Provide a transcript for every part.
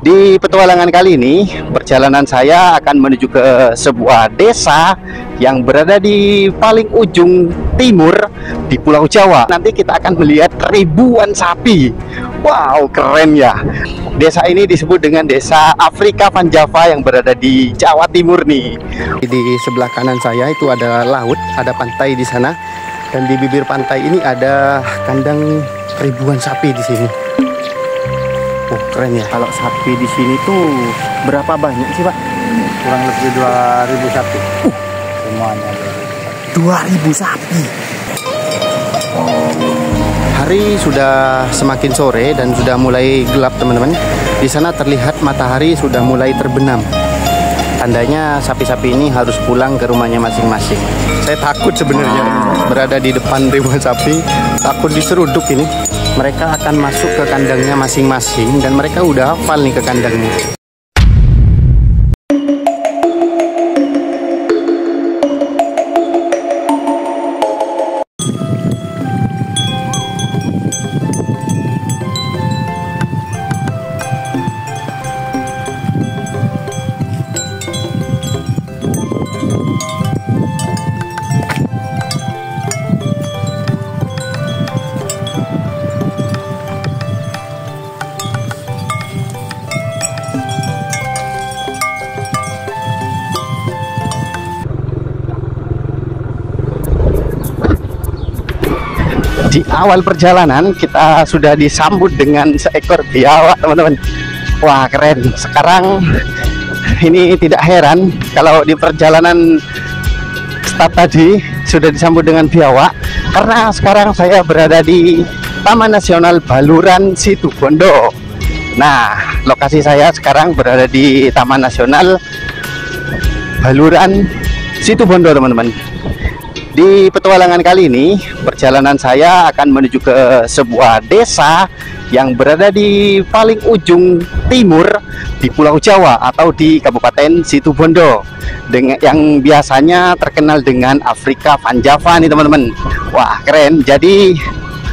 Di petualangan kali ini, perjalanan saya akan menuju ke sebuah desa yang berada di paling ujung timur di Pulau Jawa. Nanti kita akan melihat ribuan sapi. Wow, keren ya. Desa ini disebut dengan Desa Afrika Van Java yang berada di Jawa Timur nih. Di sebelah kanan saya itu ada laut, ada pantai di sana. Dan di bibir pantai ini ada kandang ribuan sapi di sini. Oh, keren ya. Kalau sapi di sini tuh berapa banyak sih, Pak? Kurang lebih 2.000 sapi. Semuanya 2.000 sapi. Hari sudah semakin sore dan sudah mulai gelap, teman-teman. Di sana terlihat matahari sudah mulai terbenam. Tandanya sapi-sapi ini harus pulang ke rumahnya masing-masing. Saya takut sebenarnya berada di depan ribuan sapi, takut diseruduk ini. Mereka akan masuk ke kandangnya masing-masing dan mereka udah hafal nih ke kandangnya. Di awal perjalanan kita sudah disambut dengan seekor biawak, teman-teman. Wah, keren. Sekarang ini tidak heran kalau di perjalanan start tadi sudah disambut dengan biawak, karena sekarang saya berada di Taman Nasional Baluran Situbondo. Nah, lokasi saya sekarang berada di Taman Nasional Baluran Situbondo, teman-teman. Di petualangan kali ini, perjalanan saya akan menuju ke sebuah desa yang berada di paling ujung timur di Pulau Jawa atau di Kabupaten Situbondo, yang biasanya terkenal dengan Afrika Van Java nih, teman-teman. Wah, keren. Jadi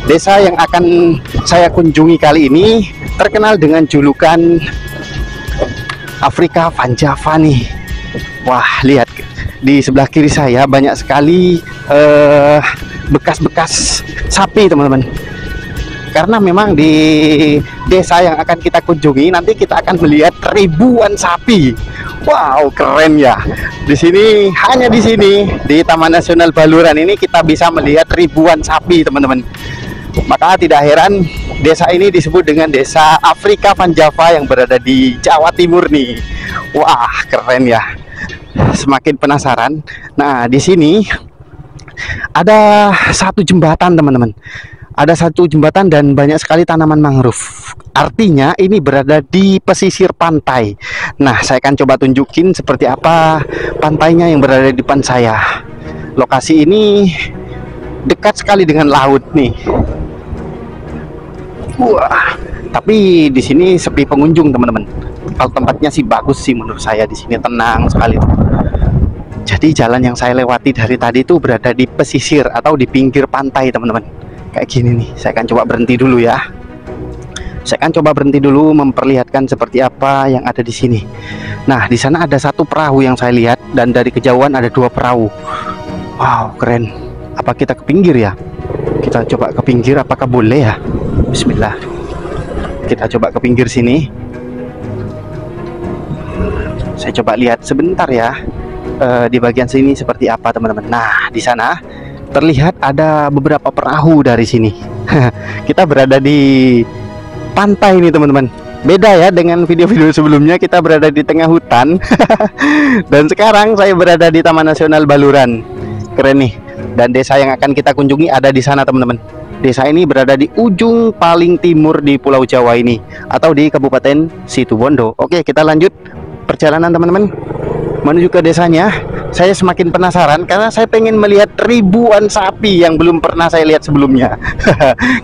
desa yang akan saya kunjungi kali ini terkenal dengan julukan Afrika Van Java nih. Wah, lihat di sebelah kiri saya banyak sekali bekas-bekas sapi, teman-teman. Karena memang di desa yang akan kita kunjungi nanti kita akan melihat ribuan sapi. Wow, keren ya. Di sini, hanya di sini di Taman Nasional Baluran ini kita bisa melihat ribuan sapi, teman-teman. Maka tidak heran desa ini disebut dengan Desa Afrika Van Java yang berada di Jawa Timur nih. Wah, keren ya. Semakin penasaran. Nah, di sini ada satu jembatan, teman-teman. Ada satu jembatan dan banyak sekali tanaman mangrove. Artinya ini berada di pesisir pantai. Nah, saya akan coba tunjukin seperti apa pantainya yang berada di depan saya. Lokasi ini dekat sekali dengan laut nih. Wah, tapi di sini sepi pengunjung, teman-teman. Kalau tempatnya sih bagus sih menurut saya, di sini tenang sekali tuh. Jadi jalan yang saya lewati dari tadi itu berada di pesisir atau di pinggir pantai, teman-teman. Kayak gini nih. Saya akan coba berhenti dulu ya. Saya akan coba berhenti dulu memperlihatkan seperti apa yang ada di sini. Nah, di sana ada satu perahu yang saya lihat dan dari kejauhan ada 2 perahu. Wow, keren. Apa kita ke pinggir ya? Kita coba ke pinggir, apakah boleh ya? Bismillah. Kita coba ke pinggir sini. Saya coba lihat sebentar ya di bagian sini seperti apa, teman-teman. Nah, di sana terlihat ada beberapa perahu dari sini. Kita berada di pantai ini, teman-teman. Beda ya dengan video-video sebelumnya, kita berada di tengah hutan. Dan sekarang saya berada di Taman Nasional Baluran. Keren nih. Dan desa yang akan kita kunjungi ada di sana, teman-teman. Desa ini berada di ujung paling timur di Pulau Jawa ini atau di Kabupaten Situbondo. Oke, kita lanjut perjalanan, teman-teman, menuju ke desanya. Saya semakin penasaran karena saya pengen melihat ribuan sapi yang belum pernah saya lihat sebelumnya.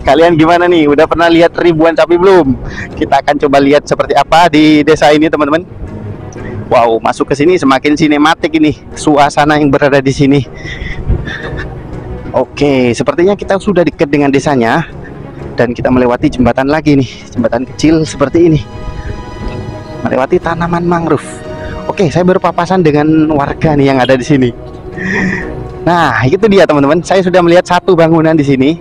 Kalian gimana nih? Udah pernah lihat ribuan sapi belum? Kita akan coba lihat seperti apa di desa ini, teman-teman. Wow, masuk ke sini semakin sinematik ini suasana yang berada di sini. Oke, sepertinya kita sudah dekat dengan desanya dan kita melewati jembatan lagi nih, jembatan kecil seperti ini. melewati tanaman mangrove. Oke, saya berpapasan dengan warga nih yang ada di sini. Nah, itu dia teman-teman. Saya sudah melihat satu bangunan di sini.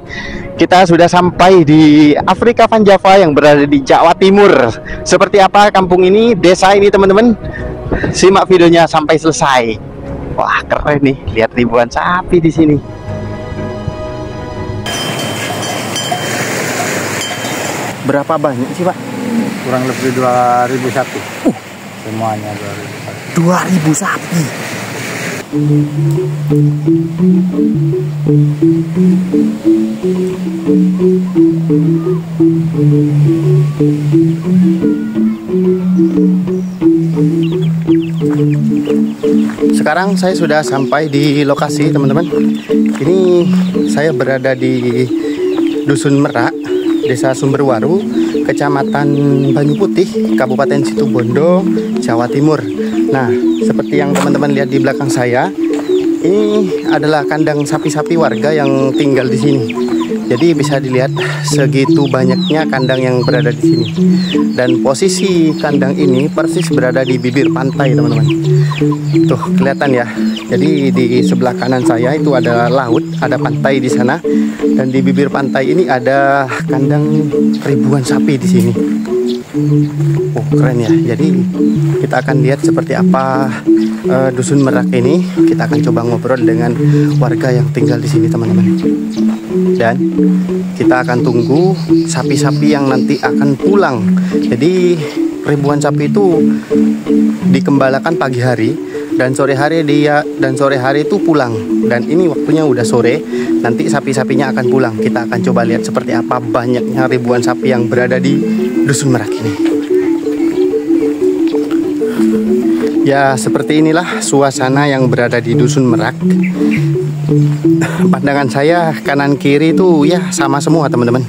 Kita sudah sampai di Afrika Van Java yang berada di Jawa Timur. Seperti apa kampung ini, desa ini teman-teman? Simak videonya sampai selesai. Wah, keren nih. Lihat ribuan sapi di sini. Berapa banyak sih, Pak? Kurang lebih 2.000 sapi. Semuanya 2.000 sapi. 2.000 sapi. Sekarang saya sudah sampai di lokasi teman-teman. Ini saya berada di Dusun Merak, Desa Sumberwaru, Kecamatan Banyu Putih, Kabupaten Situbondo, Jawa Timur. Nah, seperti yang teman-teman lihat di belakang saya, ini adalah kandang sapi-sapi warga yang tinggal di sini. Jadi bisa dilihat segitu banyaknya kandang yang berada di sini. Dan posisi kandang ini persis berada di bibir pantai, teman-teman. Tuh, kelihatan ya. Jadi di sebelah kanan saya itu ada laut, ada pantai di sana. Dan di bibir pantai ini ada kandang ribuan sapi di sini. Oh, keren ya. Jadi kita akan lihat seperti apa Dusun Merak ini. Kita akan coba ngobrol dengan warga yang tinggal di sini, teman-teman. Dan kita akan tunggu sapi-sapi yang nanti akan pulang. Jadi ribuan sapi itu dikembalakan pagi hari dan sore hari itu pulang. Dan ini waktunya udah sore. Nanti sapi-sapinya akan pulang. Kita akan coba lihat seperti apa banyaknya ribuan sapi yang berada di Dusun Merak ini. Ya, seperti inilah suasana yang berada di Dusun Merak. Pandangan saya kanan kiri itu ya sama semua, teman-teman.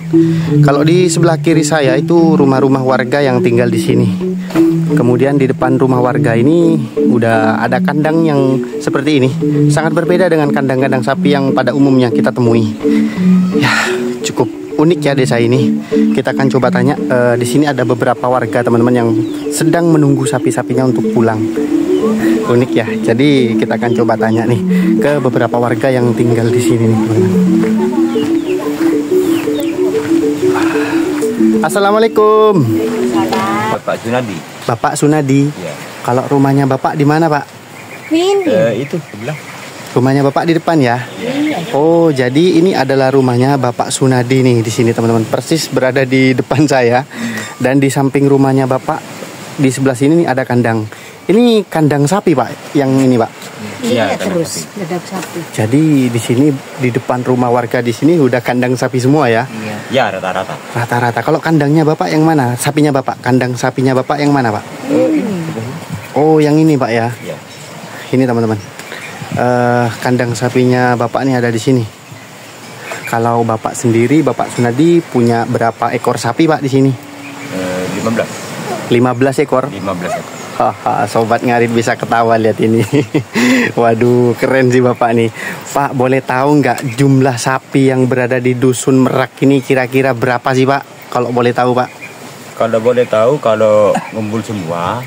Kalau di sebelah kiri saya itu rumah-rumah warga yang tinggal di sini. Kemudian di depan rumah warga ini udah ada kandang yang seperti ini. Sangat berbeda dengan kandang-kandang sapi yang pada umumnya kita temui. Ya, cukup unik ya desa ini. Kita akan coba tanya. Di sini ada beberapa warga, teman-teman, yang sedang menunggu sapi-sapinya untuk pulang. Unik ya. Jadi kita akan coba tanya nih ke beberapa warga yang tinggal di sini nih, teman-teman. Assalamualaikum. Bapak Sunadi. Bapak Sunadi. Ya. Kalau rumahnya Bapak di mana, Pak? Itu sebelah. Rumahnya Bapak di depan ya? Oh, jadi ini adalah rumahnya Bapak Sunadi nih di sini, teman-teman. Persis berada di depan saya. Dan di samping rumahnya Bapak di sebelah sini nih ada kandang. Ini kandang sapi, Pak, yang ini, Pak. Iya, terus kandang sapi. Jadi di sini di depan rumah warga di sini udah kandang sapi semua ya? Ya, rata-rata. Rata-rata. Kalau kandangnya Bapak yang mana? Sapinya Bapak? Kandang sapinya Bapak yang mana, Pak? Oh, yang ini, Pak ya? Ya. Ini, teman-teman. Kandang sapinya Bapak nih ada di sini. Kalau Bapak sendiri, Bapak Sunadi punya berapa ekor sapi, Pak, di sini? 15 ekor. 15 ekor. Haha, sobat ngarit bisa ketawa lihat ini. Waduh, keren sih Bapak nih. Pak, boleh tahu nggak jumlah sapi yang berada di Dusun Merak ini kira-kira berapa sih, Pak? Kalau boleh tahu, Pak. Kalau boleh tahu, kalau ngumpul semua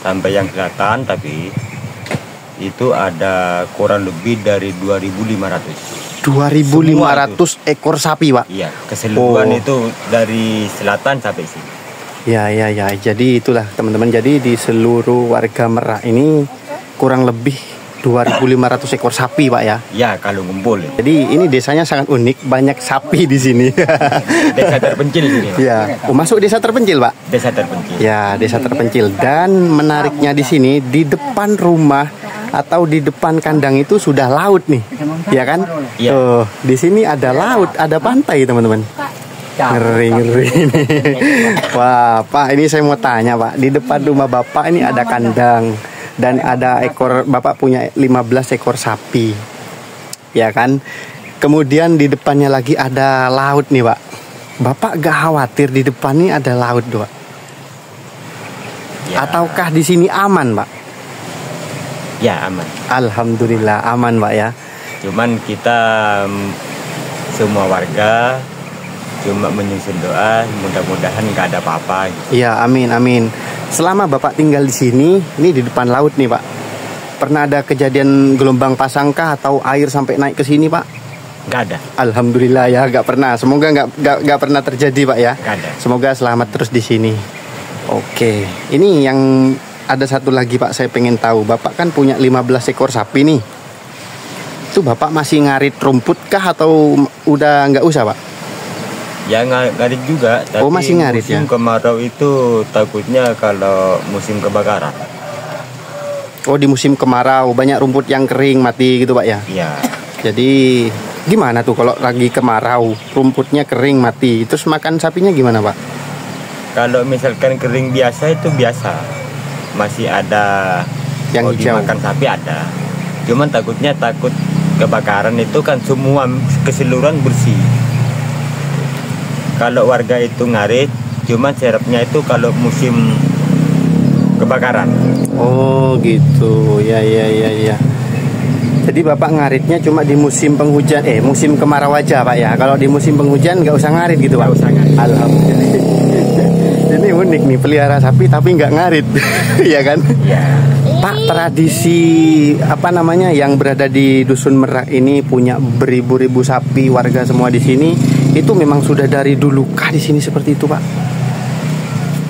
sampai yang kelihatan, tapi itu ada kurang lebih dari 2.500. 2.500 ekor sapi, Pak. Iya, keseluruhan itu dari selatan sampai sini. Ya. Jadi itulah, teman-teman. Jadi di seluruh warga Merak ini kurang lebih 2.500 ekor sapi, Pak ya. Ya, kalau ngumpul. Jadi ini desanya sangat unik, banyak sapi di sini. Desa terpencil ini. Ya, masuk desa terpencil, Pak. Desa terpencil. Ya, desa terpencil. Dan menariknya di sini, di depan rumah atau di depan kandang itu sudah laut nih, ya kan? Iya. Tuh, di sini ada laut, ada pantai, teman-teman. Ngeri ini. Wah, Pak, ini saya mau tanya, Pak. Di depan rumah Bapak ini ada kandang dan ada ekor, Bapak punya 15 ekor sapi, ya kan? Kemudian di depannya lagi ada laut nih, Pak. Bapak gak khawatir di depan ini ada laut, Pak? Ya. Ataukah di sini aman, Pak? Ya, aman. Alhamdulillah aman, Pak ya. Cuman kita semua warga cuma menyusun doa, mudah-mudahan nggak ada apa-apa gitu. Iya, amin. selama Bapak tinggal di sini, ini di depan laut nih Pak, pernah ada kejadian gelombang pasangkah atau air sampai naik ke sini Pak? Nggak ada. Alhamdulillah ya, nggak pernah. Semoga nggak pernah terjadi Pak ya. Nggak ada. Semoga selamat terus di sini. Oke, ini yang ada satu lagi Pak, saya pengen tahu. Bapak kan punya 15 ekor sapi nih. Itu Bapak masih ngarit rumput kah atau udah nggak usah Pak? Ya ngarit juga. Tapi masih ngarit musim ya? kemarau itu takutnya kalau musim kebakaran. Oh, di musim kemarau banyak rumput yang kering mati gitu Pak ya? Iya. Jadi gimana tuh kalau lagi kemarau, rumputnya kering mati, terus makan sapinya gimana Pak? Kalau misalkan kering biasa itu biasa, masih ada Yang mau hijau. dimakan sapi ada. Cuman takut kebakaran itu kan semua keseluruhan bersih. Kalau warga itu ngarit, cuman serapnya itu kalau musim kebakaran. Oh gitu, ya. Jadi Bapak ngaritnya cuma di musim penghujan, musim kemarau aja Pak ya. Kalau di musim penghujan nggak usah ngarit gitu Pak? Nggak usah ngarit. Alhamdulillah. Ini unik nih, pelihara sapi tapi nggak ngarit, ya kan? Iya. Pak, tradisi apa namanya yang berada di Dusun Merak ini punya beribu-ribu sapi, warga semua di sini, itu memang sudah dari dulu kah di sini seperti itu Pak?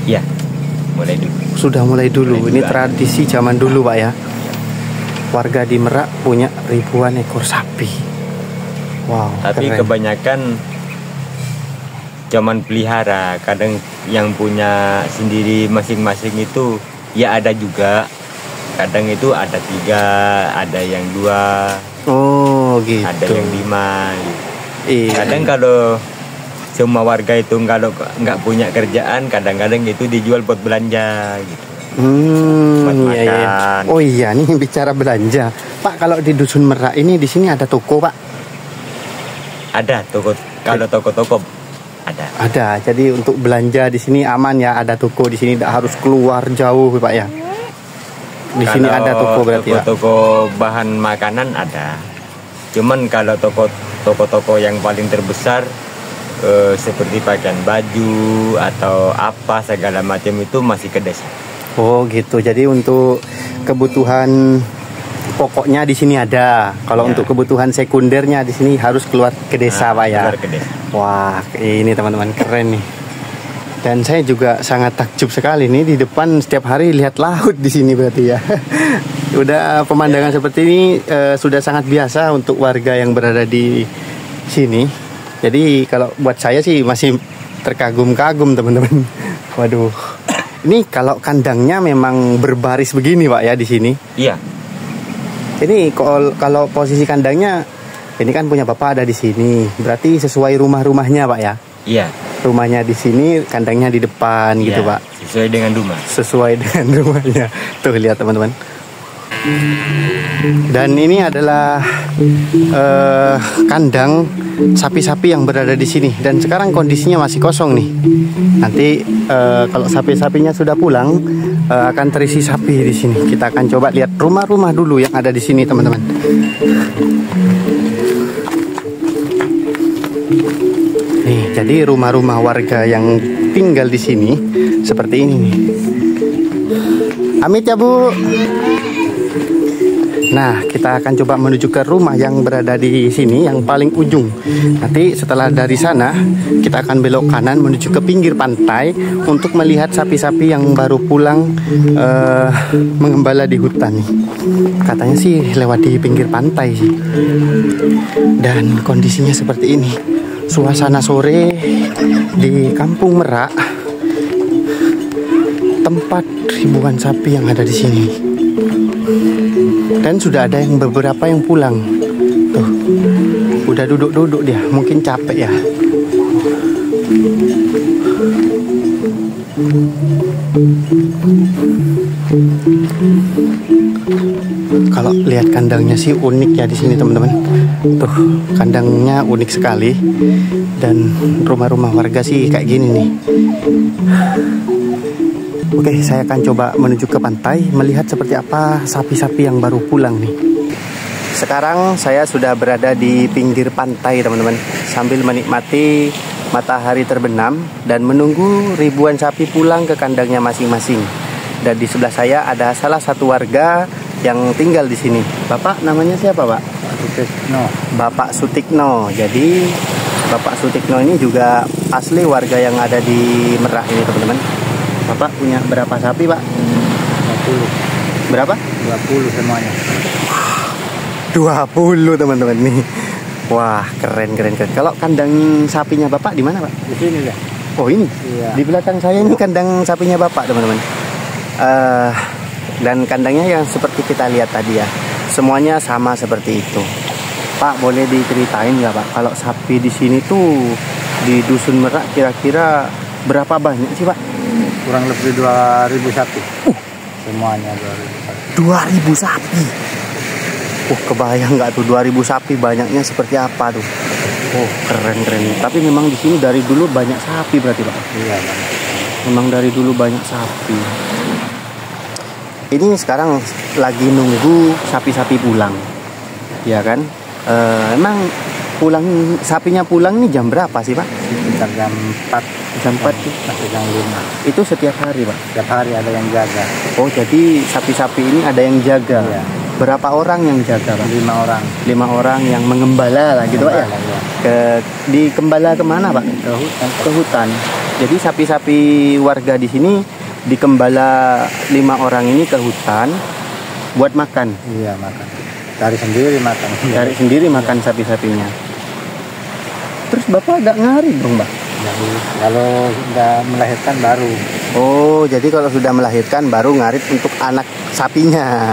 Iya. Mulai dulu. Sudah mulai dulu. Mulai Ini dulu. tradisi zaman dulu Pak ya. Warga di Merak punya ribuan ekor sapi. Wow. Tapi keren. kebanyakan cuman pelihara. Kadang yang punya sendiri masing-masing itu ya ada juga. Kadang itu ada 3, ada yang 2, Oh gitu. ada yang 5 gitu. Iya. Kadang kalau semua warga itu kalau nggak punya kerjaan, kadang-kadang itu dijual buat belanja gitu. Buat Iya. makan. Oh iya, nih bicara belanja. Pak, kalau di Dusun Merak ini di sini ada toko Pak? Ada toko, kalau toko-toko ada. Ada. Jadi untuk belanja di sini aman ya, ada toko di sini, tidak harus keluar jauh Pak ya. Di sini Kalau ada toko berarti ya. toko bahan makanan ada. Cuman kalau toko-toko yang paling terbesar seperti pakaian baju atau apa segala macam itu masih ke desa. Oh gitu. Jadi untuk kebutuhan pokoknya di sini ada. Kalau Ya. untuk kebutuhan sekundernya di sini harus keluar ke desa Pak ya. Keluar ke desa. Wah, ini teman-teman keren nih. Dan saya juga sangat takjub sekali nih, di depan setiap hari lihat laut di sini berarti ya. Udah pemandangan seperti ini sudah sangat biasa untuk warga yang berada di sini. Jadi kalau buat saya sih masih terkagum-kagum teman-teman. Waduh. Ini kalau kandangnya memang berbaris begini Pak ya di sini. Iya. Ini kalau posisi kandangnya ini kan punya Bapak ada di sini. Berarti sesuai rumah-rumahnya Pak ya. Iya. Rumahnya di sini, kandangnya di depan gitu Iya, Pak. sesuai dengan rumah. Sesuai dengan rumahnya. Tuh lihat teman-teman. Dan ini adalah kandang sapi-sapi yang berada di sini. Dan sekarang kondisinya masih kosong nih. Nanti kalau sapi-sapinya sudah pulang akan terisi sapi di sini. Kita akan coba lihat rumah-rumah dulu yang ada di sini teman-teman. Nih, jadi rumah-rumah warga yang tinggal di sini seperti ini nih. Amit ya Bu. Nah, kita akan coba menuju ke rumah yang berada di sini, yang paling ujung. Nanti setelah dari sana, kita akan belok kanan menuju ke pinggir pantai untuk melihat sapi-sapi yang baru pulang mengembala di hutan nih. Katanya sih lewat di pinggir pantai sih. Dan kondisinya seperti ini. Suasana sore di Kampung Merak, tempat ribuan sapi yang ada di sini. Dan sudah ada yang beberapa yang pulang. Tuh, udah duduk-duduk dia, mungkin capek ya. Kalau lihat kandangnya sih unik ya di sini teman-teman. Tuh, kandangnya unik sekali. Dan rumah-rumah warga sih kayak gini nih. Oke, saya akan coba menuju ke pantai, melihat seperti apa sapi-sapi yang baru pulang nih. Sekarang saya sudah berada di pinggir pantai teman-teman, sambil menikmati matahari terbenam dan menunggu ribuan sapi pulang ke kandangnya masing-masing. Dan di sebelah saya ada salah satu warga yang tinggal di sini. Bapak namanya siapa, Pak? Sutikno. Bapak Sutikno. Jadi Bapak Sutikno ini juga asli warga yang ada di Merak ini, teman-teman. Bapak punya berapa sapi, Pak? 20. Berapa? 20 semuanya. 20, teman-teman nih. Wah, keren. Kalau kandang sapinya Bapak di mana, Pak? Di sini ya. Oh, ini. Iya. Di belakang saya ini kandang sapinya Bapak, teman-teman. Dan kandangnya yang seperti kita lihat tadi ya, semuanya sama seperti itu. Pak, boleh diceritain nggak, Pak, kalau sapi di sini tuh di Dusun Merak kira-kira berapa banyak sih, Pak? Kurang lebih 2000 sapi. Semuanya 2000 sapi. 2000 sapi. Kebayang nggak tuh 2000 sapi banyaknya seperti apa tuh? Keren. Tapi memang di sini dari dulu banyak sapi berarti, Pak? Iya, banyak. Memang dari dulu banyak sapi. Ini sekarang lagi nunggu sapi-sapi pulang, ya kan? Emang sapinya pulang ini jam berapa sih, Pak? Sekitar jam 4. Jam 4 sampai jam 5. Itu setiap hari, Pak? Setiap hari ada yang jaga. Oh, jadi sapi-sapi ini ada yang jaga. Iya. Berapa orang yang jaga, Pak? 5 orang. 5 orang yang mengembala lah gitu, Pak ya? Iya. Dikembala kemana, Pak? Ke hutan. Jadi sapi-sapi warga di sini dikembala 5 orang ini ke hutan buat makan. Iya, makan. Cari sendiri makan. Cari sendiri makan sapi-sapinya. Terus Bapak agak ngarit dong, Pak? Jadi kalau sudah melahirkan baru. Oh, jadi kalau sudah melahirkan baru ngarit untuk anak sapinya.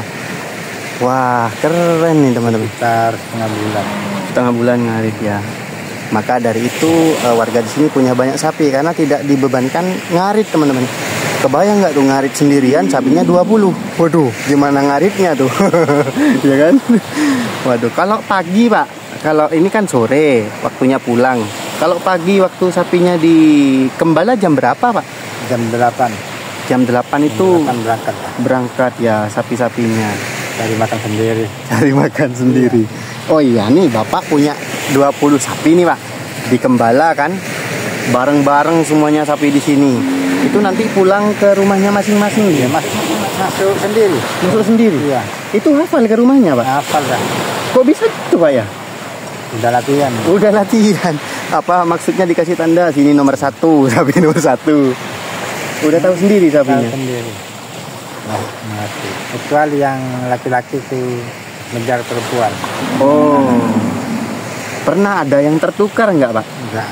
Wah, keren nih, teman-teman. Sekitar setengah bulan. Setengah bulan ngarit ya. Maka dari itu warga di sini punya banyak sapi karena tidak dibebankan ngarit, teman-teman. Kebayang nggak tuh ngarit sendirian sapinya 20. Waduh, gimana ngaritnya tuh? Ya kan? Waduh, kalau pagi, Pak. Kalau ini kan sore, waktunya pulang. Kalau pagi waktu sapinya dikembala jam berapa, Pak? Jam 8. Jam 8 itu Jam 8 berangkat. berangkat ya sapi-sapinya. Cari makan sendiri. Cari makan sendiri. Oh iya, nih Bapak punya 20 sapi nih, Pak. Dikembala kan? Bareng-bareng semuanya sapi di sini. Itu nanti pulang ke rumahnya masing-masing Ya, ya? masuk sendiri. Masuk sendiri? Iya. Itu hafal ke rumahnya, Pak? Hafal dah. Kok bisa gitu, Pak ya? Udah latihan. Udah latihan. Apa maksudnya dikasih tanda sini nomor 1, sapi nomor 1. Udah tahu sendiri Tahu sapinya. sendiri. Nah, ngerti. Kecuali yang laki-laki itu mengejar perempuan. Oh. Pernah ada yang tertukar nggak, Pak? Enggak.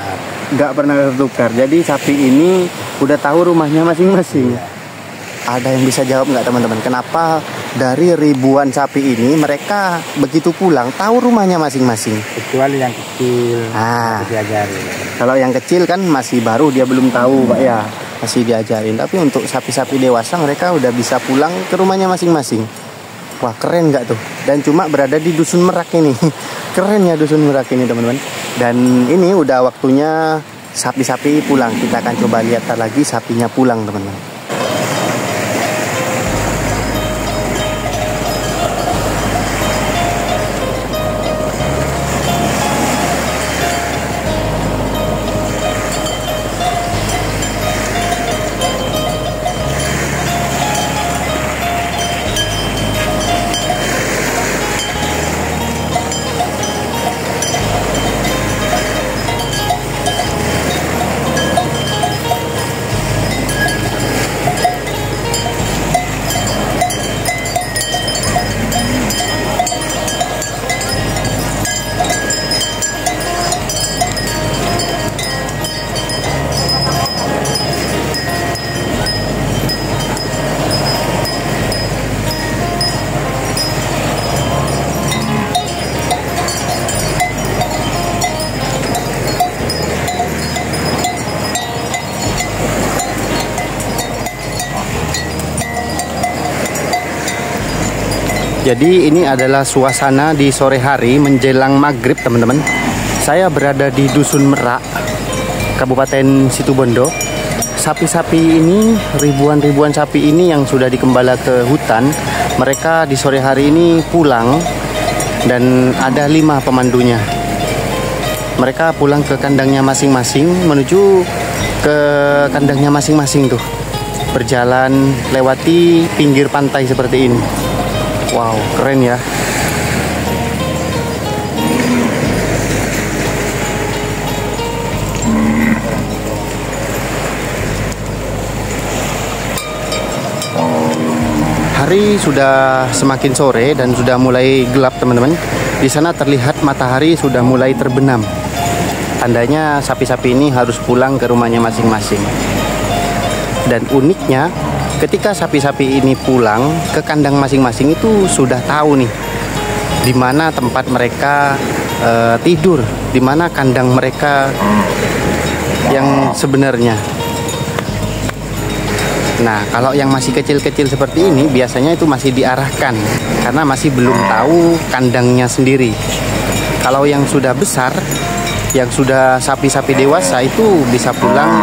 Nggak pernah tertukar. Jadi sapi ini udah tahu rumahnya masing-masing. Iya. Ada yang bisa jawab nggak, teman-teman? Kenapa dari ribuan sapi ini mereka begitu pulang tahu rumahnya masing-masing? Kecuali yang kecil. Ah. Masih diajari. Kalau yang kecil kan masih baru, dia belum tahu, Pak ya. Masih diajarin. Tapi untuk sapi-sapi dewasa mereka udah bisa pulang ke rumahnya masing-masing. Wah, keren nggak tuh? Dan cuma berada di Dusun Merak ini. Keren ya Dusun Merak ini, teman-teman. Dan ini udah waktunya sapi-sapi pulang. Kita akan coba lihat lagi sapinya pulang, teman-teman. Jadi ini adalah suasana di sore hari menjelang maghrib, teman-teman. Saya berada di Dusun Merak, Kabupaten Situbondo. Sapi-sapi ini, ribuan sapi ini yang sudah dikembala ke hutan, mereka di sore hari ini pulang dan ada 5 pemandunya. Mereka pulang ke kandangnya masing-masing, menuju ke kandangnya masing-masing tuh. berjalan lewati pinggir pantai seperti ini. Wow, keren ya. Hari sudah semakin sore dan sudah mulai gelap, teman-teman. Di sana terlihat matahari sudah mulai terbenam. Tandanya sapi-sapi ini harus pulang ke rumahnya masing-masing. Dan uniknya, ketika sapi-sapi ini pulang ke kandang masing-masing itu sudah tahu nih di mana tempat mereka tidur, di mana kandang mereka yang sebenarnya. Nah, kalau yang masih kecil-kecil seperti ini biasanya itu masih diarahkan karena masih belum tahu kandangnya sendiri. Kalau yang sudah besar, yang sudah sapi-sapi dewasa itu bisa pulang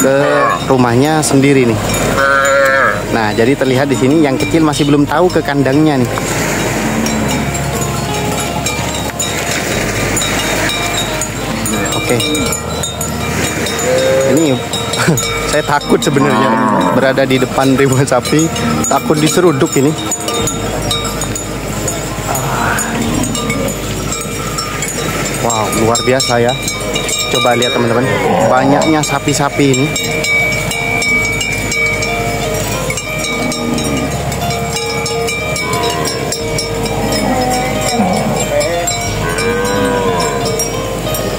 ke rumahnya sendiri nih. Nah, jadi terlihat di sini yang kecil masih belum tahu ke kandangnya nih. Oke. Ini saya takut sebenarnya berada di depan ribuan sapi, takut diseruduk ini. Wow, luar biasa ya. Coba lihat teman-teman, banyaknya sapi-sapi ini.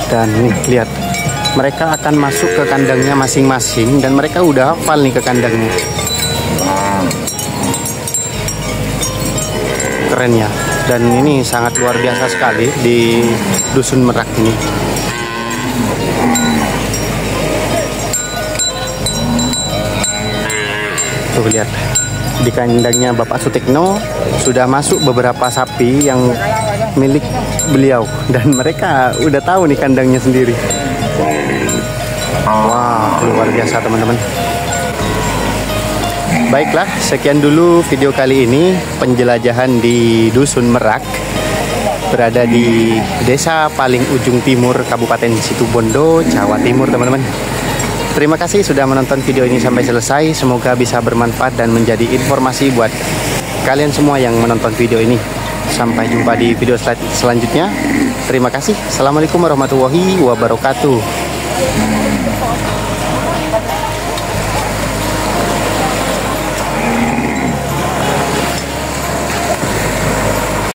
Dan nih, lihat. Mereka akan masuk ke kandangnya masing-masing dan mereka udah hafal nih ke kandangnya. Keren ya. Dan ini sangat luar biasa sekali di Dusun Merak ini. Tuh lihat. Di kandangnya Bapak Sutikno sudah masuk beberapa sapi yang milik beliau dan mereka udah tahu nih kandangnya sendiri. Wah, luar biasa teman-teman. Baiklah, sekian dulu video kali ini penjelajahan di Dusun Merak, berada di desa paling ujung timur Kabupaten Situbondo, Jawa Timur, teman-teman. Terima kasih sudah menonton video ini sampai selesai. Semoga bisa bermanfaat dan menjadi informasi buat kalian semua yang menonton video ini. Sampai jumpa di video selanjutnya. Terima kasih. Assalamualaikum warahmatullahi wabarakatuh.